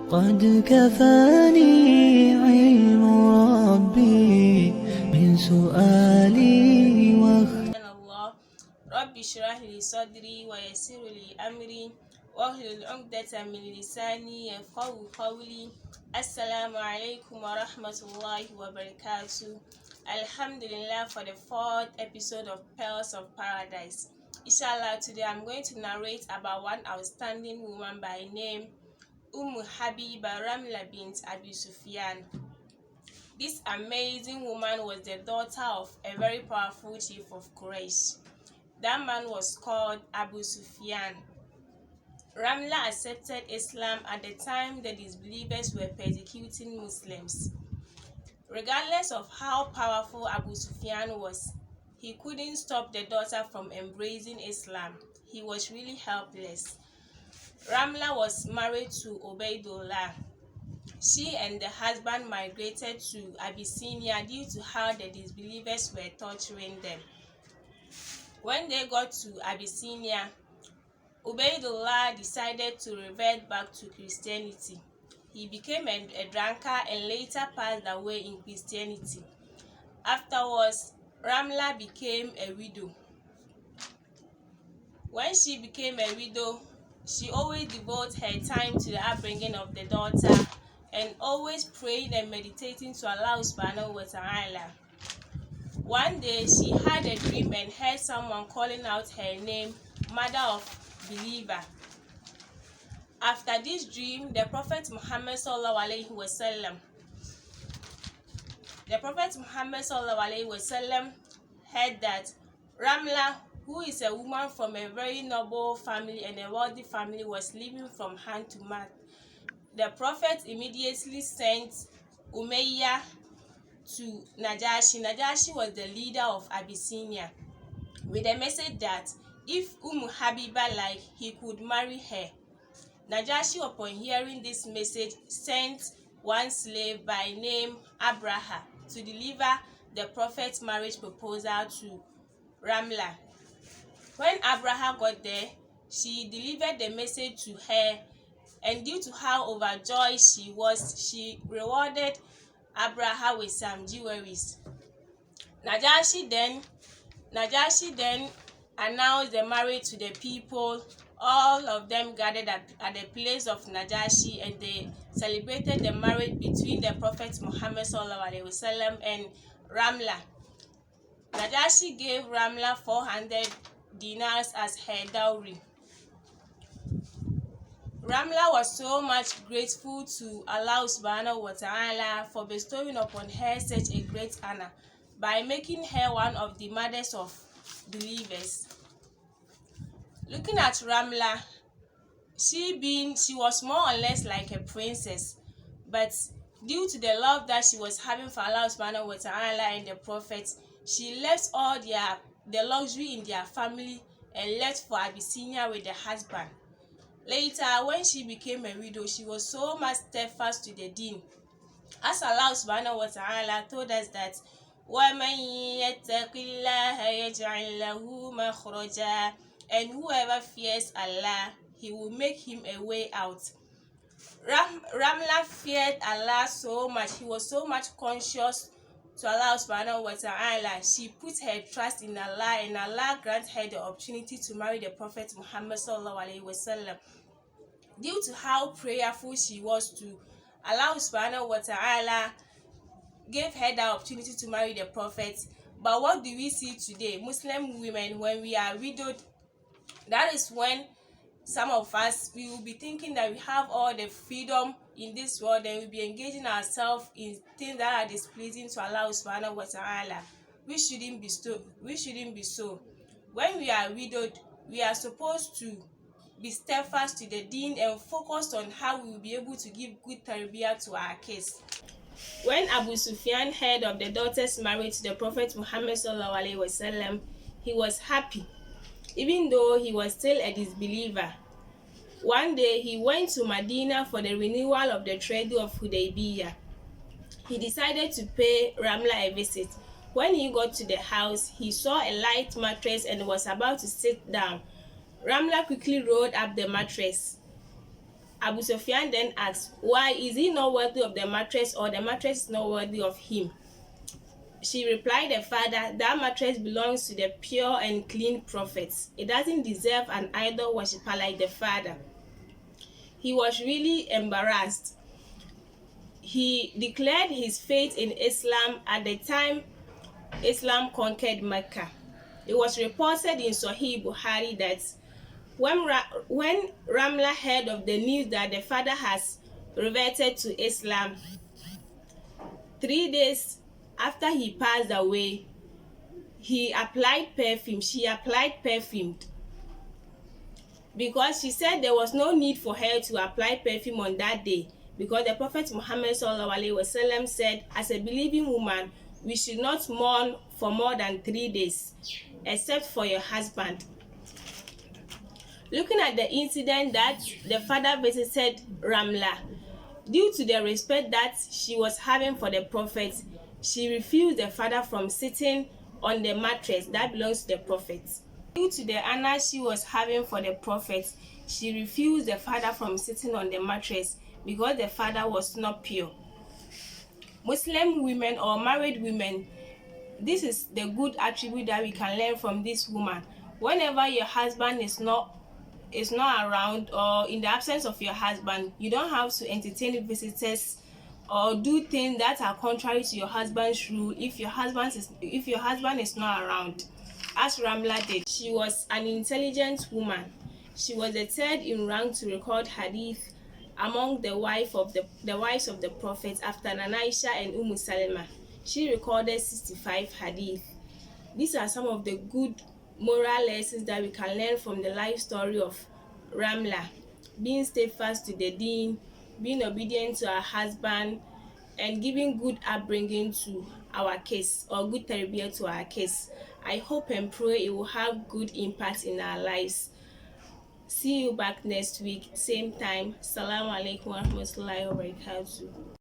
قد كفاني علم ربي من سؤالي الله رب اشرح لي صدري ويسر لي أمري واحلل عقدة من لساني يفقهوا قولي. Assalamu alaikum wa rahmatullahi wa barakatuh. Alhamdulillah for the fourth episode of Pearls of Paradise. Inshallah, today I'm going to narrate about one outstanding woman by name Habiba Ramla bint Abi Sufyan. This amazing woman was the daughter of a very powerful chief of Quraysh. That man was called Abu Sufyan. Ramla accepted Islam at the time the disbelievers were persecuting Muslims. Regardless of how powerful Abu Sufyan was, he couldn't stop the daughter from embracing Islam. He was really helpless. Ramla was married to Ubaidullah. She and the husband migrated to Abyssinia due to how the disbelievers were torturing them. When they got to Abyssinia, Ubaidullah decided to revert back to Christianity. He became a drunkard and later passed away in Christianity. Afterwards, Ramla became a widow. When she became a widow, she always devoted her time to the upbringing of the daughter and always praying and meditating to Allah subhanahu wa ta'ala. One day, she had a dream and heard someone calling out her name, Mother of Believer. After this dream, the Prophet Muhammad heard that Ramla, who is a woman from a very noble family and a wealthy family, was living from hand to mouth. The Prophet immediately sent Umayyah to Najashi. Najashi was the leader of Abyssinia, with a message that if Habiba liked, he could marry her. Najashi, upon hearing this message, sent one slave by name Abraha to deliver the Prophet's marriage proposal to Ramla. When Abraha got there, she delivered the message to her, and due to how overjoyed she was, she rewarded Abraha with some jewelries. Najashi then announced the marriage to the people. All of them gathered at the place of Najashi, and they celebrated the marriage between the Prophet Muhammad and Ramla. Najashi gave Ramla 400 dinars as her dowry. Ramla was so much grateful to Allah subhanahu wa ta'ala for bestowing upon her such a great honor by making her one of the mothers of believers. Looking at Ramla, she was more or less like a princess, but due to the love that she was having for Allah subhanahu wa ta'ala and the Prophet, she left all the luxury in their family and left for Abyssinia with the husband. Later, when she became a widow, she was so much steadfast to the deen. As Allah subhanahu wa ta'ala told us that وَمَنْ يَتَّقِ اللَّهَ يَجْعَلْ لَهُ مَخْرَجًا, and whoever fears Allah, He will make him a way out. Ramla feared Allah so much. He was so much conscious to Allah subhanahu wa ta'ala. She put her trust in Allah, and Allah granted her the opportunity to marry the Prophet Muhammad sallallahu alaihi wasallam. Due to how prayerful she was to Allah subhanahu wa ta'ala, gave her the opportunity to marry the Prophet. But what do we see today? Muslim women, when we are widowed, that is when some of us, we will be thinking that we have all the freedom in this world, and we'll be engaging ourselves in things that are displeasing to Allah subhanahu wa ta'ala. We shouldn't be so. When we are widowed, we are supposed to be steadfast to the deen and focused on how we will be able to give good tarbiyah to our kids. When Abu Sufyan heard of the daughter's marriage to the Prophet Muhammad sallallahu alaihi wasallam, he was happy, even though he was still a disbeliever. One day, he went to Medina for the renewal of the Treaty of Hudaybiyah. He decided to pay Ramla a visit. When he got to the house, he saw a light mattress and was about to sit down. Ramla quickly rolled up the mattress. Abu Sufyan then asked, why is he not worthy of the mattress, or the mattress is not worthy of him? She replied, the father, that mattress belongs to the pure and clean prophets. It doesn't deserve an idol worshiper like the father. He was really embarrassed. He declared his faith in Islam at the time Islam conquered Mecca. It was reported in Sahih Bukhari that when Ramla heard of the news that the father has reverted to Islam, 3 days after he passed away, she applied perfume because she said there was no need for her to apply perfume on that day, because the Prophet Muhammad SAW said, as a believing woman, we should not mourn for more than 3 days, except for your husband. Looking at the incident that the father visited Ramla, due to the respect that she was having for the Prophet, she refused the father from sitting on the mattress that belongs to the Prophet. Due to the honor she was having for the Prophet, she refused the father from sitting on the mattress because the father was not pure. Muslim women or married women, this is the good attribute that we can learn from this woman. Whenever your husband is not around, or in the absence of your husband, you don't have to entertain visitors or do things that are contrary to your husband's rule if your husband is not around, as Ramla did. She was an intelligent woman. She was the third in rank to record hadith among the wives of the Prophet after Nana Aisha and Salama. She recorded 65 hadith. These are some of the good moral lessons that we can learn from the life story of Ramla. Being steadfast to the deen, being obedient to our husband, and giving good upbringing to our kids, or good tarbiyah to our kids. I hope and pray it will have good impact in our lives. See you back next week, same time. Assalamu alaikum warahmatullahi wabarakatuh.